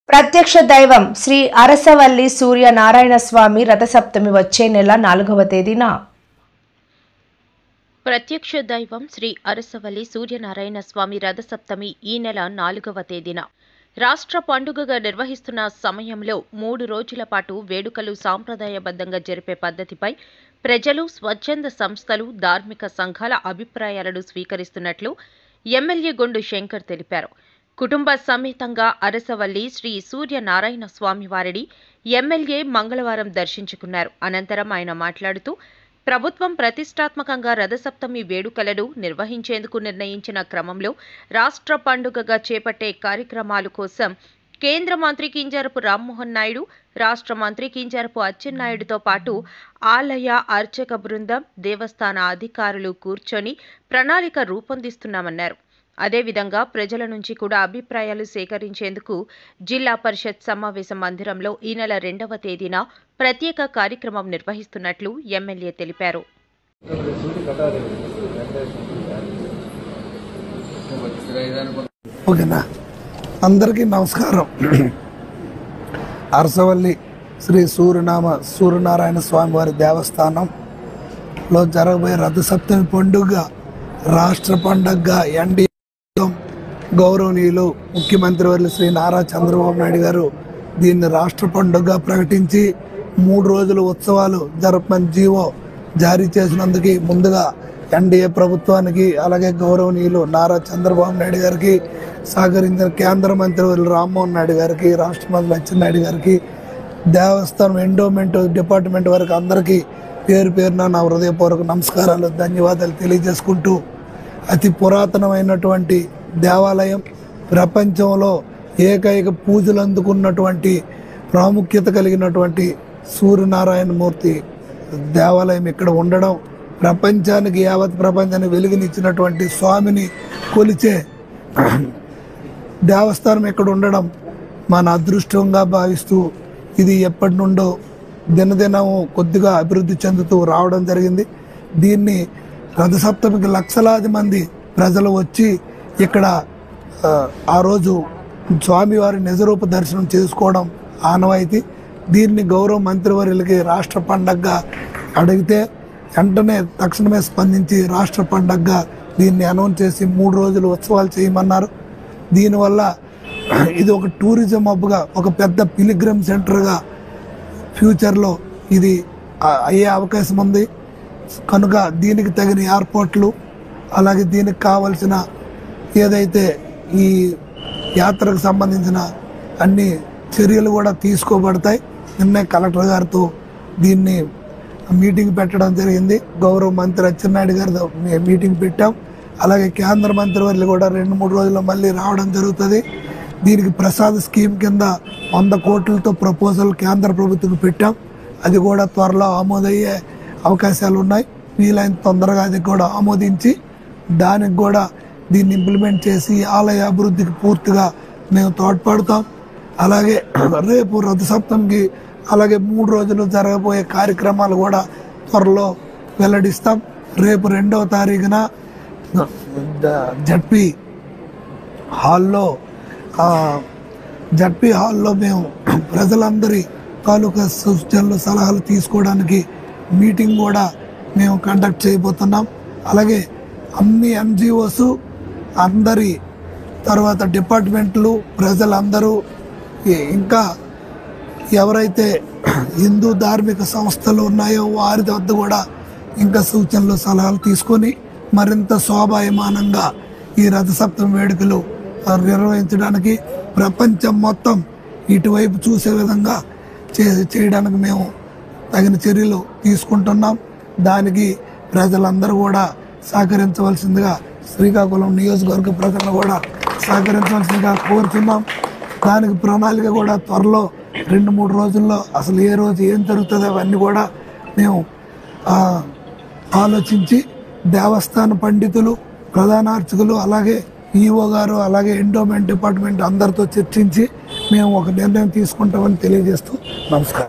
ప్రత్యక్ష దైవం శ్రీ అరసవల్లి సూర్య నారాయణ స్వామి రథసప్తమి వచ్చే నెల 4వ తేదీన ప్రత్యక్ష దైవం శ్రీ అరసవల్లి సూర్యనారాయణ స్వామి రథసప్తమి ఈ నెల 4వ తేదీన రాష్ట్ర పండుగగా నిర్వహిస్తున్న సమయంలో 3 రోజుల పాటు వేడుకలు సాంప్రదాయబద్ధంగా జరిపే పద్ధతిపై ప్రజలు, స్వచ్ఛంద సంస్థలు, ధార్మిక సంఘాల అభిప్రాయాలను స్వీకరిస్తున్నట్లు ఎమ్మెల్యే గొండు శంకర్ తెలిపారు. కుటుంబ సమేతంగా అరసవల్లి శ్రీ సూర్యనారాయణ స్వామి వారిని ఎమ్మెల్యే మంగళవారం దర్శించుకున్నారు. అనంతరం ఆయన మాట్లాడుతూ ప్రభుత్వం ప్రతిష్టాత్మకంగా రథసప్తమి వేడుకలను నిర్వహించేందుకు నిర్ణయించిన క్రమంలో రాష్ట్ర పండుగగా చేపట్టే కార్యక్రమాల కోసం కేంద్ర మంత్రి కింజరపు రామ్మోహన్ నాయుడు, రాష్ట్ర మంత్రి కింజరపు అచ్చెన్నాయుడుతో పాటు ఆలయ అర్చక బృందం, దేవస్థాన అధికారులు కూర్చొని ప్రణాళిక రూపొందిస్తున్నామన్నారు. అదేవిధంగా ప్రజల నుంచి కూడా అభిప్రాయాలు సేకరించేందుకు జిల్లా పరిషత్ సమావేశ మందిరంలో ఈ నెల 2వ తేదీన ప్రత్యేక కార్యక్రమం నిర్వహిస్తున్నట్లు ఎమ్మెల్యే తెలిపారు. అందరికీ నమస్కారం. అరసవల్లి శ్రీ సూర్యనారాయణ స్వామి వారి దేవస్థానంలో జరగబోయే రథసప్తమి పండుగ రాష్ట్ర పండుగగా ఎన్డీఏ గౌరవనీయులు ముఖ్యమంత్రి వర్యులు శ్రీ నారా చంద్రబాబు నాయుడు గారు దీన్ని రాష్ట్ర పండుగగా ప్రకటించి 3 రోజుల ఉత్సవాలు జరపమని జీవో జారీ చేసినందుకు ముందుగా ఎన్డీఏ ప్రభుత్వానికి, అలాగే గౌరవనీయులు నారా చంద్రబాబు నాయుడు గారికి సహకరించిన కేంద్ర మంత్రి వర్యులు రామ్మోహన్ నాయుడు గారికి, రాష్ట్ర మంత్రి అచ్చెన్నాయుడు గారికి, దేవస్థానం ఎండోమెంట్ డిపార్ట్మెంట్ వరకు అందరికీ పేరు పేరున నా హృదయపూర్వక నమస్కారాలు, ధన్యవాదాలు తెలియజేసుకుంటూ, అతి పురాతనమైనటువంటి దేవాలయం, ప్రపంచంలో ఏకైక పూజలు అందుకున్నటువంటి ప్రాముఖ్యత కలిగినటువంటి సూర్యనారాయణ మూర్తి దేవాలయం ఇక్కడ ఉండడం, ప్రపంచానికి, యావత్ ప్రపంచానికి వెలుగునిచ్చినటువంటి స్వామిని కొలిచే దేవస్థానం ఇక్కడ ఉండడం మన అదృష్టంగా భావిస్తూ, ఇది ఎప్పటి నుండో దినదినం కొద్దిగా అభివృద్ధి చెందుతూ రావడం జరిగింది. దీన్ని రథసప్తమికి లక్షలాది మంది ప్రజలు వచ్చి ఇక్కడ ఆ రోజు స్వామివారి నిజరూప దర్శనం చేసుకోవడం ఆనవాయితీ. దీన్ని గౌరవ మంత్రివర్యులకి రాష్ట్ర పండగగా అడిగితే వెంటనే తక్షణమే స్పందించి రాష్ట్ర పండగగా దీన్ని అనౌన్స్ చేసి 3 రోజులు ఉత్సవాలు చేయమన్నారు. దీనివల్ల ఇది ఒక టూరిజం హబ్గా, ఒక పెద్ద పిలిగ్రిమ్ సెంటర్గా ఫ్యూచర్లో ఇది అయ్యే అవకాశం ఉంది. కనుక దీనికి తగిన ఏర్పాట్లు, అలాగే దీనికి కావలసిన ఏదైతే ఈ యాత్రకు సంబంధించిన అన్ని చర్యలు కూడా తీసుకోబడతాయి. నిన్నే కలెక్టర్ గారితో దీన్ని మీటింగ్ పెట్టడం జరిగింది. గౌరవ మంత్రి అచ్చెన్నాయుడు గారితో మీటింగ్ పెట్టాం. అలాగే కేంద్ర మంత్రి వర్యులు కూడా 2-3 రోజుల్లో మళ్ళీ రావడం జరుగుతుంది. దీనికి ప్రసాద్ స్కీమ్ కింద 100 కోట్లతో ప్రపోజల్ కేంద్ర ప్రభుత్వం పెట్టాం. అది కూడా త్వరలో ఆమోదయ్యే అవకాశాలు ఉన్నాయి. వీలైన తొందరగా అది కూడా ఆమోదించి దానికి కూడా దీన్ని ఇంప్లిమెంట్ చేసి ఆలయ అభివృద్ధికి పూర్తిగా మేము తోడ్పడతాం. అలాగే రేపు రథసప్తమికి అలాగే 3 రోజులు జరగబోయే కార్యక్రమాలు కూడా త్వరలో వెల్లడిస్తాం. రేపు 2వ తారీఖున జడ్పీ హాల్లో మేము ప్రజలందరి తాలూకా సూచనలు, సలహాలు తీసుకోవడానికి మీటింగ్ కూడా మేము కండక్ట్ చేయబోతున్నాం. అలాగే అన్ని ఎన్జిఓస్ అందరి తర్వాత డిపార్ట్మెంట్లు, ప్రజలందరూ, ఇంకా ఎవరైతే హిందూ ధార్మిక సంస్థలు ఉన్నాయో వారి వద్ద కూడా ఇంకా సూచనలు, సలహాలు తీసుకొని మరింత శోభాయమానంగా ఈ రథసప్తమి వేడుకలు నిర్వహించడానికి, ప్రపంచం మొత్తం ఇటువైపు చూసే విధంగా చేయడానికి మేము తగిన చర్యలు తీసుకుంటున్నాం. దానికి ప్రజలందరూ కూడా సహకరించవలసిందిగా, శ్రీకాకుళం నియోజకవర్గ ప్రజలను కూడా సహకరించవలసిందిగా కోరుతున్నాం. దానికి ప్రణాళిక కూడా త్వరలో 2-3 రోజుల్లో అసలు ఏ రోజు ఏం జరుగుతుందో అవన్నీ కూడా మేము ఆలోచించి దేవస్థాన పండితులు, ప్రధాన అర్చకులు, అలాగే ఈఓ గారు, అలాగే ఎండోమెంట్ డిపార్ట్మెంట్ అందరితో చర్చించి మేము ఒక నిర్ణయం తీసుకుంటామని తెలియజేస్తూ నమస్కారం.